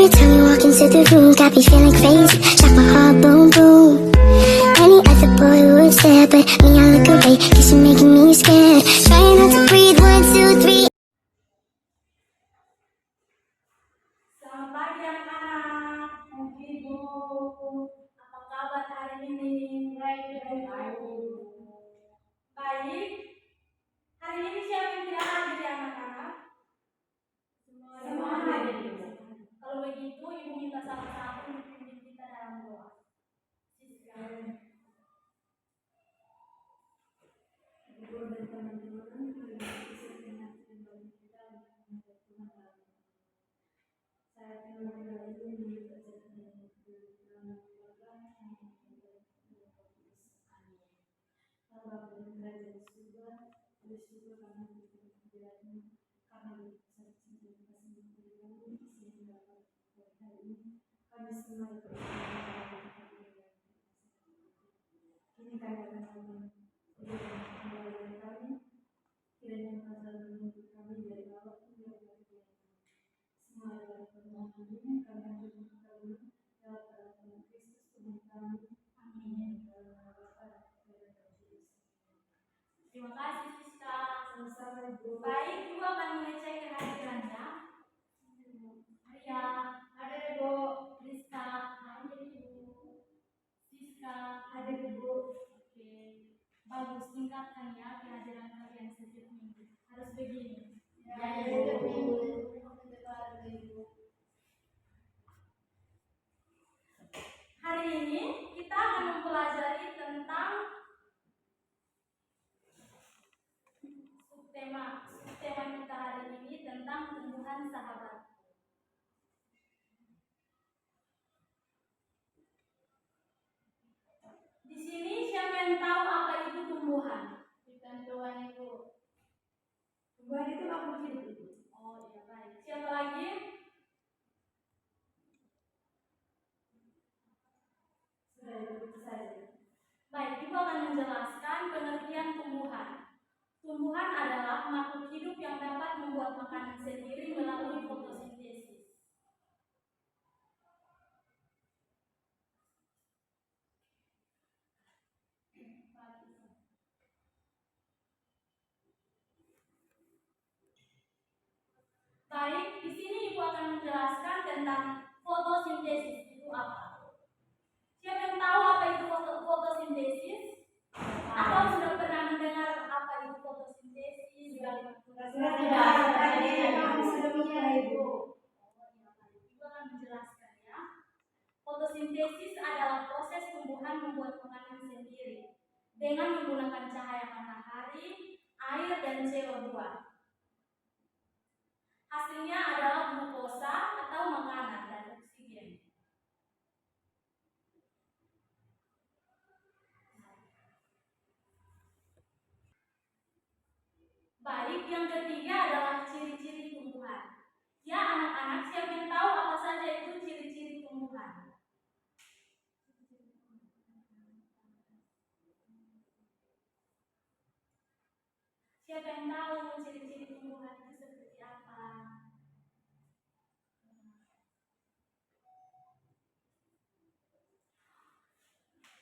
time you walk into the room, got me feeling crazy, shot my heart boom boom. Any other boy would stare, but me I look away, cause you're making me scared. Trying not to breathe, 1, 2, 3. Selamat pagi anak-anak, Ibu. Apa kabar hari ini? Baik. Baik. Hari ini siapa yang tidak hadir ya anak-anak? Semua hadir. Kalau begitu, Ibu minta sama-sama untuk pimpin kita dalam doa. Ibu dan teman-teman, saya ingin Terima kasih, Siska. Baik, Ibu akan mengecek kehadirannya. Ya, ada Ibu Rizka, ada Ibu Siska, ada Ibu. Oke, bagus, tingkatkan ya kehadiran kalian setiap minggu. Harus begini. Ya, Ibu. Hari ini kita akan mempelajari tentang tema kita hari ini tentang tumbuhan sahabat. Di sini siapa yang tahu apa itu tumbuhan? Tumbuhan itu. Tumbuhan itu makhluk hidup. Oh iya, baik. Siapa lagi? Sudah itu saja. Baik, Ibu akan menjelaskan pengertian tumbuhan. Tumbuhan adalah makhluk hidup yang dapat membuat makanan sendiri melalui fotosintesis. Baik, di sini Ibu akan menjelaskan tentang fotosintesis itu apa. Siapa yang tahu apa itu fotosintesis? Atau sudah pernah mendengar apa itu fotosintesis? Sudah Ibu. Ibu akan menjelaskan ya. Fotosintesis adalah proses tumbuhan membuat makanan sendiri dengan menggunakan cahaya matahari, air, dan CO2. Hasilnya adalah glukosa atau makanan dan oksigen. Baik, yang ketiga adalah ciri-ciri tumbuhan. Ya anak-anak, siapa yang tahu apa saja itu ciri-ciri tumbuhan? Siapa yang tahu ciri-ciri tumbuhan itu seperti apa?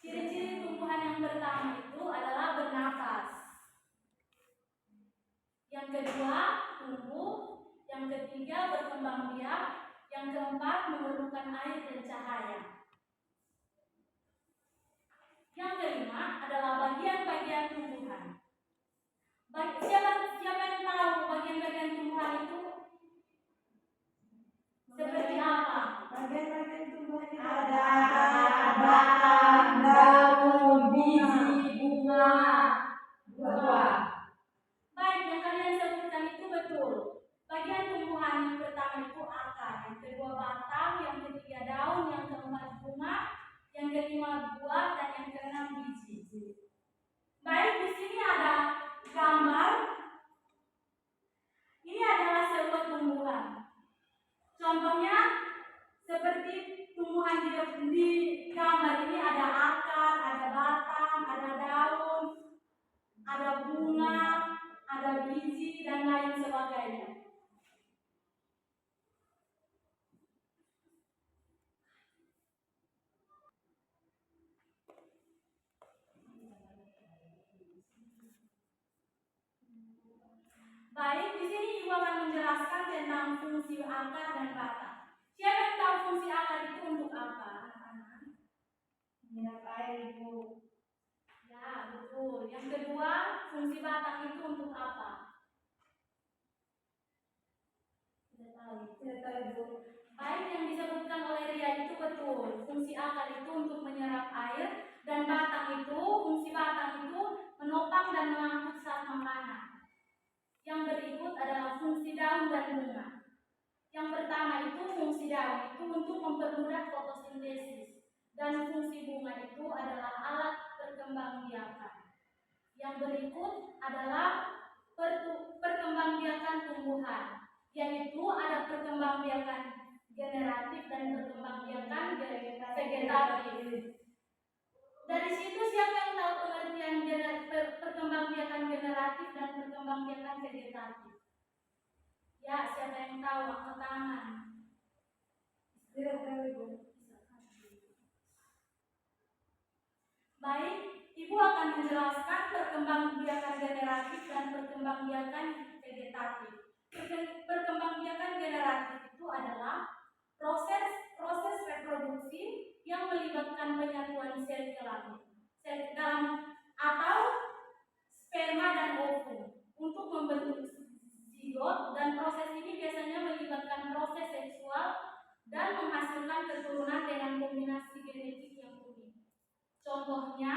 Ciri-ciri tumbuhan yang pertama itu adalah bernapas. Yang kedua, tumbuh. Yang ketiga, berkembang biak. Yang keempat, memerlukan air dan cahaya. Yang kelima adalah bagian-bagian tumbuhan. Siapa yang tahu bagian-bagian tumbuhan itu seperti apa? Bagian-bagian tumbuhan itu ada batang, daun, biji, bunga, buah. Baik, yang kalian sebutkan itu betul. Bagian tumbuhan yang pertama itu akar, yang kedua batang, yang ketiga daun, yang keempat bunga, yang kelima buah, dan yang keenam biji. Baik, di sini ada gambar. Ini adalah sebuah tumbuhan. Contohnya seperti tumbuhan di gambar ini ada akar, ada batang, ada daun, ada bunga, ada biji, dan lain sebagainya. Baik, di sini Ibu akan menjelaskan tentang fungsi akar dan batang. Siapa yang tahu fungsi akar itu untuk apa, anak-anak? Menyerap air, Ibu. Ya, betul. Yang kedua, fungsi batang itu untuk apa? Tidak tahu. Tidak tahu, Ibu. Baik, yang disebutkan oleh Ria itu betul. Fungsi akar itu untuk menyerap air, dan fungsi batang itu menopang dan mengangkut saat makanan. Yang berikut adalah fungsi daun dan bunga. Yang pertama itu fungsi daun itu untuk mempermudah fotosintesis, dan fungsi bunga itu adalah alat perkembangbiakan. Yang berikut adalah perkembangbiakan tumbuhan, yaitu ada perkembangbiakan generatif dan perkembangbiakan vegetatif. Dari situ siapa yang tahu pengertian perkembangbiakan generatif dan perkembangbiakan vegetatif? Ya, siapa yang tahu? Angkat tangan. Tidak tahu, Ibu. Baik, Ibu akan menjelaskan perkembangbiakan generatif dan perkembangbiakan vegetatif. Perkembangbiakan generatif itu adalah proses reproduksi yang melibatkan penyatuan sel kelamin atau sperma dan ovum untuk membentuk zigot, dan proses ini biasanya melibatkan proses seksual dan menghasilkan keturunan dengan kombinasi genetik yang unik. Contohnya,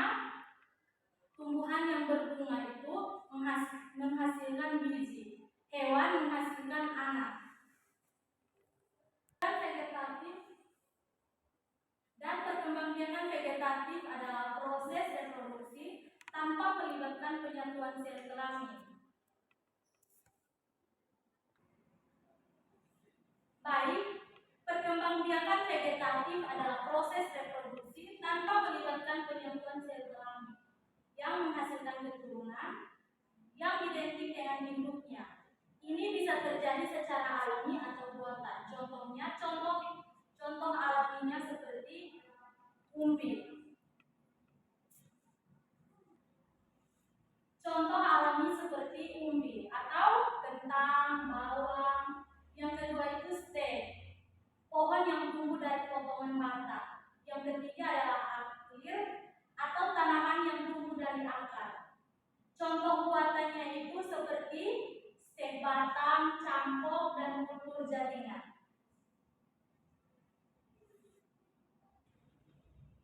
tumbuhan yang berbunga itu menghasilkan biji, hewan menghasilkan anak. Dan perkembangbiakan vegetatif adalah proses reproduksi tanpa melibatkan penyatuan sel kelamin. Baik, perkembangbiakan vegetatif adalah proses reproduksi tanpa melibatkan penyatuan sel kelamin yang menghasilkan keturunan yang identik dengan induknya. Ini bisa terjadi secara alami atau buatan. Contohnya, contoh alaminya seperti umbi. Contoh alami seperti umbi atau kentang, bawang. Yang kedua itu stem, pohon yang tumbuh dari potongan batang. Yang ketiga adalah akir atau tanaman yang tumbuh dari akar. Contoh buatannya itu seperti stek batang, cangkok, dan kultur jaringan.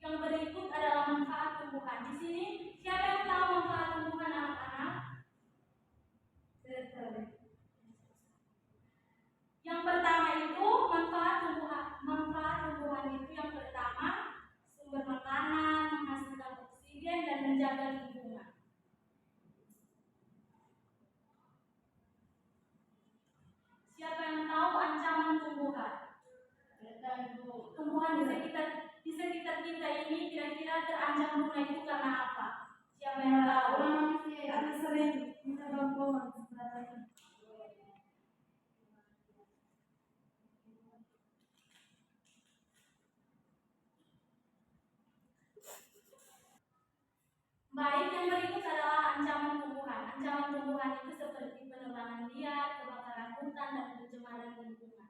Yang berikut adalah manfaat tumbuhan. Di sini siapa yang tahu manfaat tumbuhan, anak-anak? Yang pertama itu manfaat tumbuhan itu yang pertama sumber makanan, menghasilkan oksigen, dan menjaga lingkungan. Siapa yang tahu ancaman tumbuhan? Tumbuhan di sekitar kita ini kira-kira terancam punah itu karena apa? Siapa yang tahu? Karena sering minta bantuan. Baik, yang berikut adalah ancaman tumbuhan. Ancaman tumbuhan itu seperti penebangan liar, kebakaran hutan, dan pencemaran lingkungan.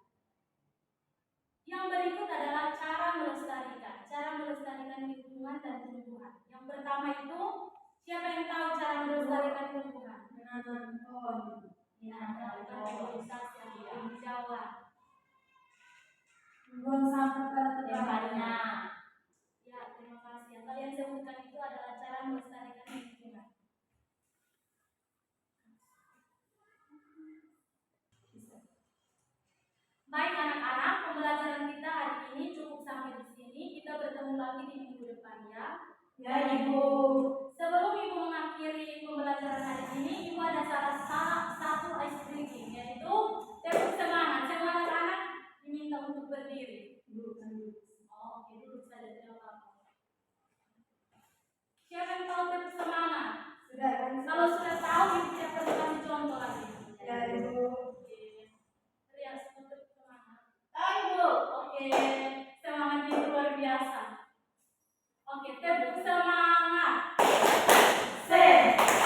Yang berikut adalah cara melestarikan lingkungan dan tumbuhan. Yang pertama itu, siapa yang tahu cara melestarikan tumbuhan? Menanam pohon. Ya, melakukan reforestasi yang hijauan. Membuang sampah pada tempatnya. Ya, terima kasih. Yang kalian sebutkan itu adalah cara melestarikan lingkungan. Baik anak-anak, pembelajaran kita hari ini cukup sampai di sini. Kita bertemu lagi di minggu depan ya. Ya, Ibu. Sebelum Ibu mengakhiri pembelajaran hari ini, Ibu ada satu ice breaking, yaitu tepuk semangat. Semua anak-anak diminta untuk berdiri. Oke, duduk saja, tidak apa-apa. Siapa yang tahu tepuk semangat? Sudah. Kalau sudah tahu, Ibu siap kasih contoh lagi. Ya, Ibu. Ria, semua tepuk semangat. Tahu, Ibu. Oke, semangatnya luar biasa. Oke, tepuk semangat. Semangat.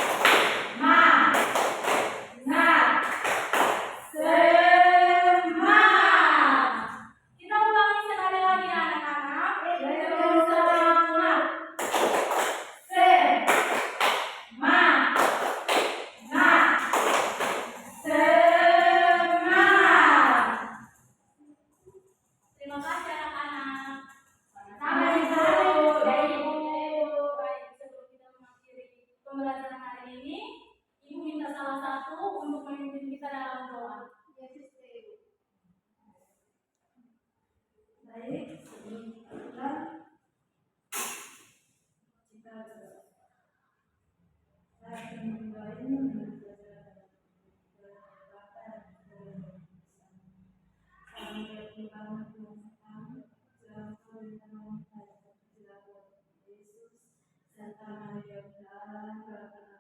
Santa Maria, Bunda, doakan